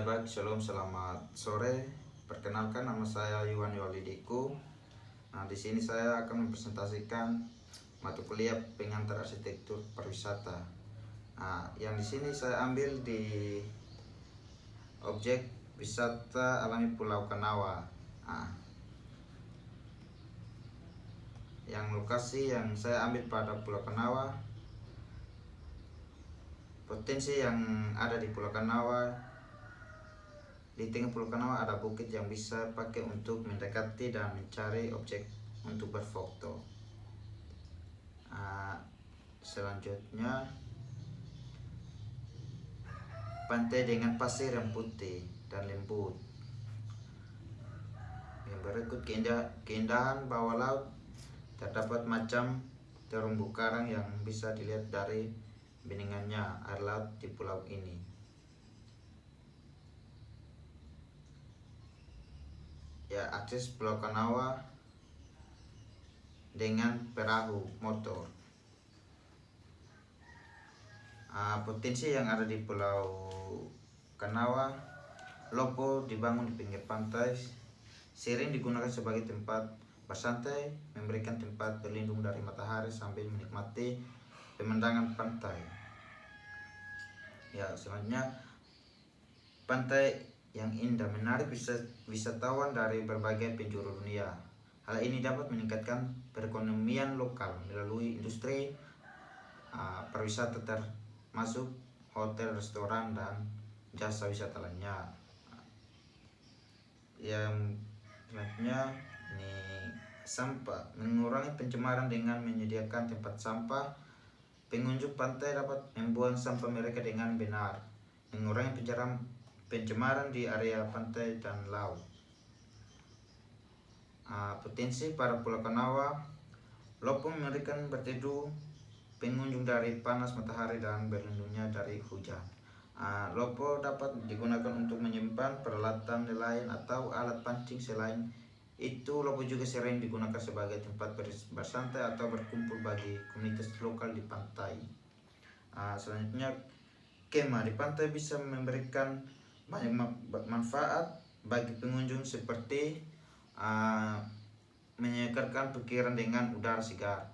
sahabat, shalom, selamat sore. Perkenalkan, nama saya Yuwan Yolidiku. Nah, di sini saya akan mempresentasikan mata kuliah pengantar arsitektur pariwisata. Nah, yang di sini saya ambil di objek wisata alami Pulau Kanawa. Nah, yang lokasi yang saya ambil pada Pulau Kanawa, potensi yang ada di Pulau Kanawa. Di tengah Pulau Kanawa ada bukit yang bisa pakai untuk mendekati dan mencari objek untuk berfoto. Selanjutnya, pantai dengan pasir yang putih dan lembut. Yang berikut keindahan bawah laut. Terdapat macam terumbu karang yang bisa dilihat dari beningannya air laut di pulau ini. Ya, akses Pulau Kanawa dengan perahu motor. Potensi yang ada di Pulau Kanawa, lopo dibangun di pinggir pantai, sering digunakan sebagai tempat bersantai, memberikan tempat berlindung dari matahari sambil menikmati pemandangan pantai. Ya, selanjutnya, pantai yang indah menarik wisatawan dari berbagai penjuru dunia. Hal ini dapat meningkatkan perekonomian lokal melalui industri pariwisata termasuk hotel, restoran, dan jasa wisata lainnya. Yang selanjutnya ini sampah, mengurangi pencemaran dengan menyediakan tempat sampah. Pengunjung pantai dapat membuang sampah mereka dengan benar, mengurangi pencemaran di area pantai dan laut. Potensi pada Pulau Kanawa, lopo memberikan berteduh pengunjung dari panas matahari dan berlindungnya dari hujan. Lopo dapat digunakan untuk menyimpan peralatan nelayan atau alat pancing. Selain itu, lopo juga sering digunakan sebagai tempat bersantai atau berkumpul bagi komunitas lokal di pantai. Selanjutnya, kemah di pantai bisa memberikan banyak manfaat bagi pengunjung seperti menyegarkan pikiran dengan udara segar,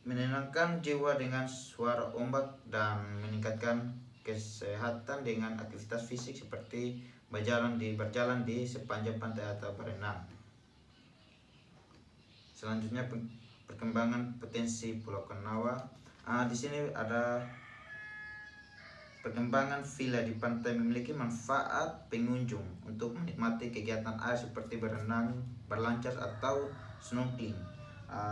menenangkan jiwa dengan suara ombak, dan meningkatkan kesehatan dengan aktivitas fisik seperti berjalan di sepanjang pantai atau berenang. Selanjutnya, perkembangan potensi Pulau Kanawa. Di sini ada perkembangan villa di pantai memiliki manfaat pengunjung untuk menikmati kegiatan air seperti berenang, berlancar, atau snorkeling.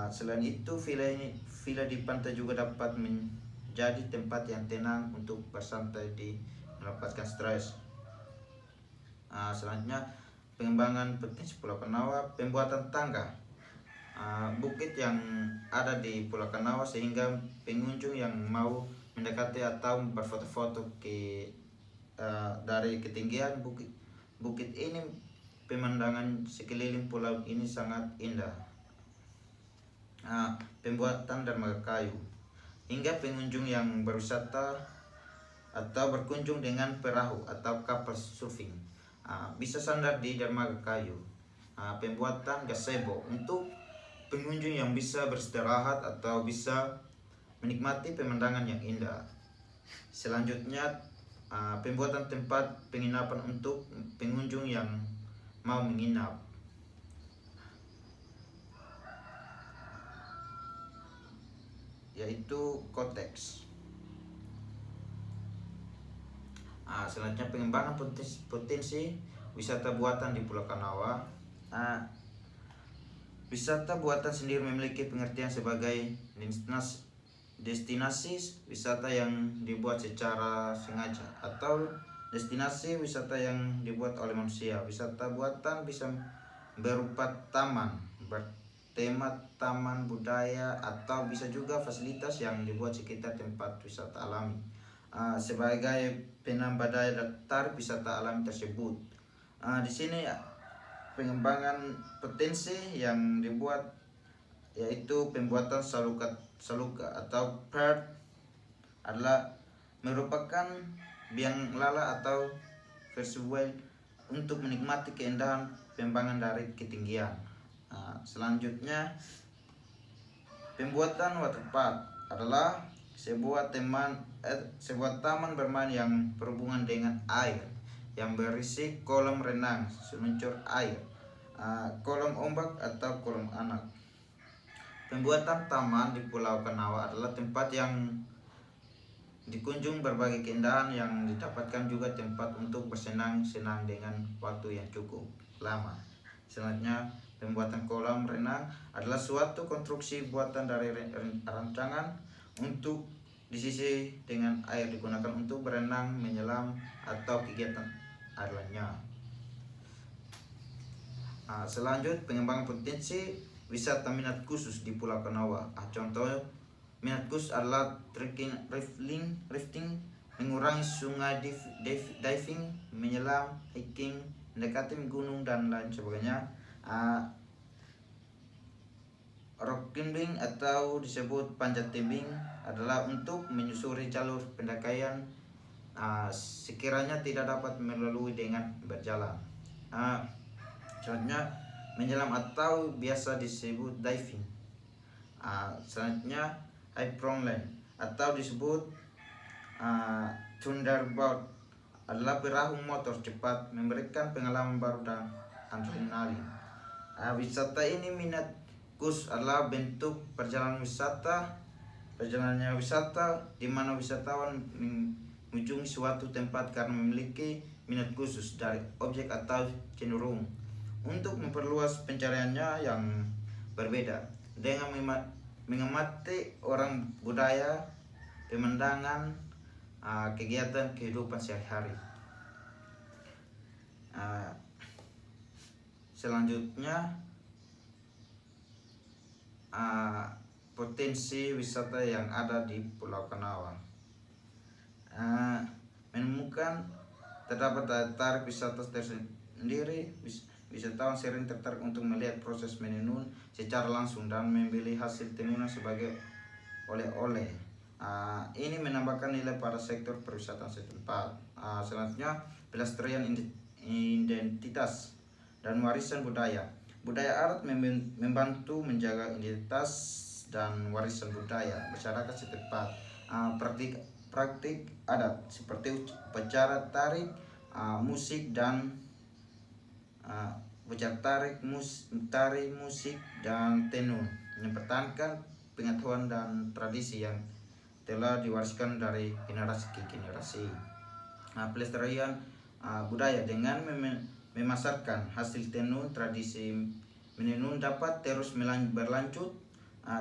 Selain itu, villa di pantai juga dapat menjadi tempat yang tenang untuk bersantai di melepaskan stres. Selanjutnya, pengembangan potensi Pulau Kanawa, pembuatan tangga bukit yang ada di Pulau Kanawa sehingga pengunjung yang mau mendekati atau berfoto-foto dari ketinggian bukit ini, pemandangan sekeliling pulau ini sangat indah. Pembuatan dermaga kayu, hingga pengunjung yang berwisata atau berkunjung dengan perahu atau kapal surfing bisa sandar di dermaga kayu. Pembuatan gazebo untuk pengunjung yang bisa beristirahat atau bisa menikmati pemandangan yang indah. Selanjutnya, pembuatan tempat penginapan untuk pengunjung yang mau menginap, yaitu koteks. Selanjutnya, pengembangan potensi wisata buatan di Pulau Kanawa. Wisata buatan sendiri memiliki pengertian sebagai destinasi wisata yang dibuat secara sengaja atau destinasi wisata yang dibuat oleh manusia. Wisata buatan bisa berupa taman bertema taman budaya, atau bisa juga fasilitas yang dibuat sekitar tempat wisata alami sebagai penambah daya tarik wisata alami tersebut. Di sini pengembangan potensi yang dibuat yaitu pembuatan saluka atau perch adalah merupakan biang lala atau visual untuk menikmati keindahan pemandangan dari ketinggian. Selanjutnya, pembuatan waterpark adalah sebuah taman bermain yang berhubungan dengan air, yang berisi kolam renang, seluncur air, kolam ombak atau kolam anak. Pembuatan taman di Pulau Kanawa adalah tempat yang dikunjung berbagai keindahan yang didapatkan, juga tempat untuk bersenang-senang dengan waktu yang cukup lama. Selanjutnya, pembuatan kolam renang adalah suatu konstruksi buatan dari rancangan untuk disisi dengan air, digunakan untuk berenang, menyelam, atau kegiatan air lainnya. Selanjutnya, pengembangan potensi wisata minat khusus di Pulau Kanawa. Contoh minat khusus adalah trekking, rafting, mengurangi sungai, diving, menyelam, hiking, mendekati gunung, dan lain sebagainya. Rock climbing atau disebut panjat tebing adalah untuk menyusuri jalur pendakian sekiranya tidak dapat melalui dengan berjalan. Selanjutnya, menyelam atau biasa disebut diving. Selanjutnya, hyperland atau disebut thunderbolt adalah perahu motor cepat, memberikan pengalaman baru dan adrenalin. Wisata ini minat khusus adalah bentuk perjalanan wisata di mana wisatawan mengunjungi suatu tempat karena memiliki minat khusus dari objek atau cenderung untuk memperluas pencariannya yang berbeda dengan mengamati orang, budaya, pemandangan, kegiatan kehidupan sehari-hari. Selanjutnya, potensi wisata yang ada di Pulau Kanawa. Menemukan terdapat daya tarik wisata tersendiri. Wisatawan sering tertarik untuk melihat proses menenun secara langsung dan membeli hasil tenunan sebagai oleh-oleh. Ini menambahkan nilai pada sektor pariwisata setempat. Selanjutnya, pelestarian identitas dan warisan budaya. Budaya adat membantu menjaga identitas dan warisan budaya masyarakat setempat. Praktik adat seperti upacara tarik, musik dan tari, musik, dan tenun mempertahankan pengetahuan dan tradisi yang telah diwariskan dari generasi ke generasi. Pelestarian budaya dengan memasarkan hasil tenun, tradisi menenun dapat terus berlanjut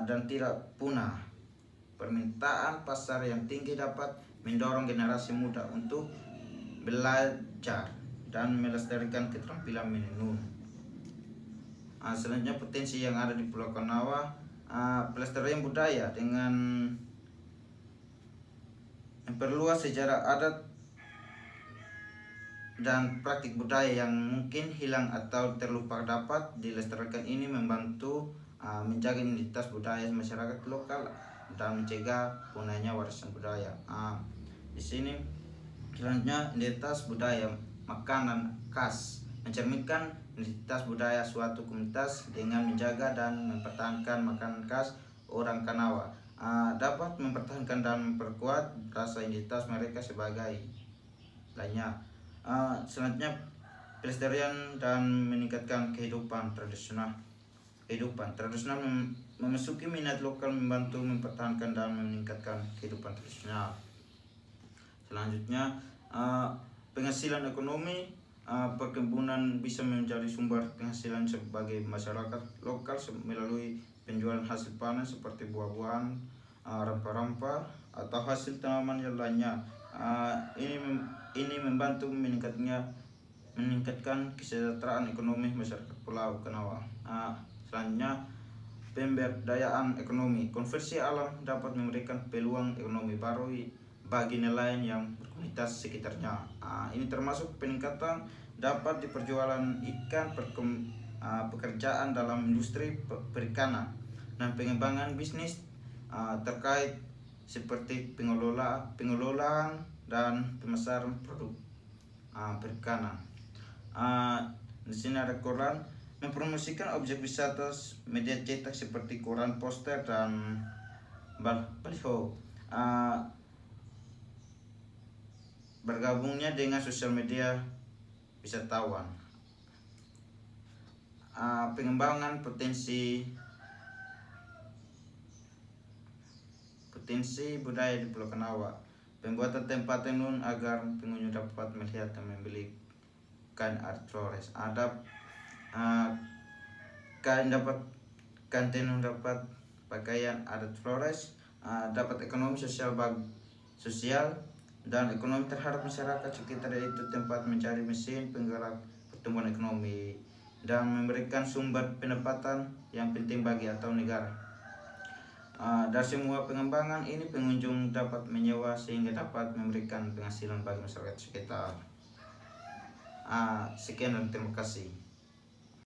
dan tidak punah. Permintaan pasar yang tinggi dapat mendorong generasi muda untuk belajar dan melestarikan keterampilan menenun. Selanjutnya, potensi yang ada di Pulau Kanawa, pelestarian budaya dengan memperluas sejarah adat dan praktik budaya yang mungkin hilang atau terlupa dapat dilestarikan. Ini membantu menjaga identitas budaya masyarakat lokal dan mencegah punahnya warisan budaya. Di sini selanjutnya, identitas budaya makanan khas mencerminkan identitas budaya suatu komunitas dengan menjaga dan mempertahankan makanan khas orang Kanawa. Dapat mempertahankan dan memperkuat rasa identitas mereka sebagai lainnya. Selanjutnya, pelestarian dan meningkatkan kehidupan tradisional. Memasuki minat lokal, membantu mempertahankan dan meningkatkan kehidupan tradisional. Selanjutnya, penghasilan ekonomi. Perkebunan bisa menjadi sumber penghasilan sebagai masyarakat lokal melalui penjualan hasil panen seperti buah-buahan, rempah-rempah, atau hasil tanaman yang lainnya. Ini membantu meningkatkan kesejahteraan ekonomi masyarakat Pulau Kanawa. Selanjutnya, pemberdayaan ekonomi. Konversi alam dapat memberikan peluang ekonomi baru bagi nelayan yang berkomunitas sekitarnya. Ini termasuk peningkatan dapat di perjualan ikan, pekerjaan dalam industri perikanan, dan pengembangan bisnis terkait seperti pengelolaan dan pemasaran produk. perikanan. Di sini ada koran, mempromosikan objek wisata media cetak seperti koran, poster, dan baliho. Bergabungnya dengan sosial media wisatawan. Pengembangan potensi budaya di Pulau Kanawa. Pembuatan tempat tenun agar pengunjung dapat melihat dan membeli kain adat Flores. Kain tenun dapat pakaian adat Flores, dapat ekonomi sosial dan ekonomi terhadap masyarakat sekitar, yaitu tempat mencari mesin penggerak pertumbuhan ekonomi dan memberikan sumber pendapatan yang penting bagi atau negara. Dari semua pengembangan ini pengunjung dapat menyewa sehingga dapat memberikan penghasilan bagi masyarakat sekitar. Sekian dan terima kasih.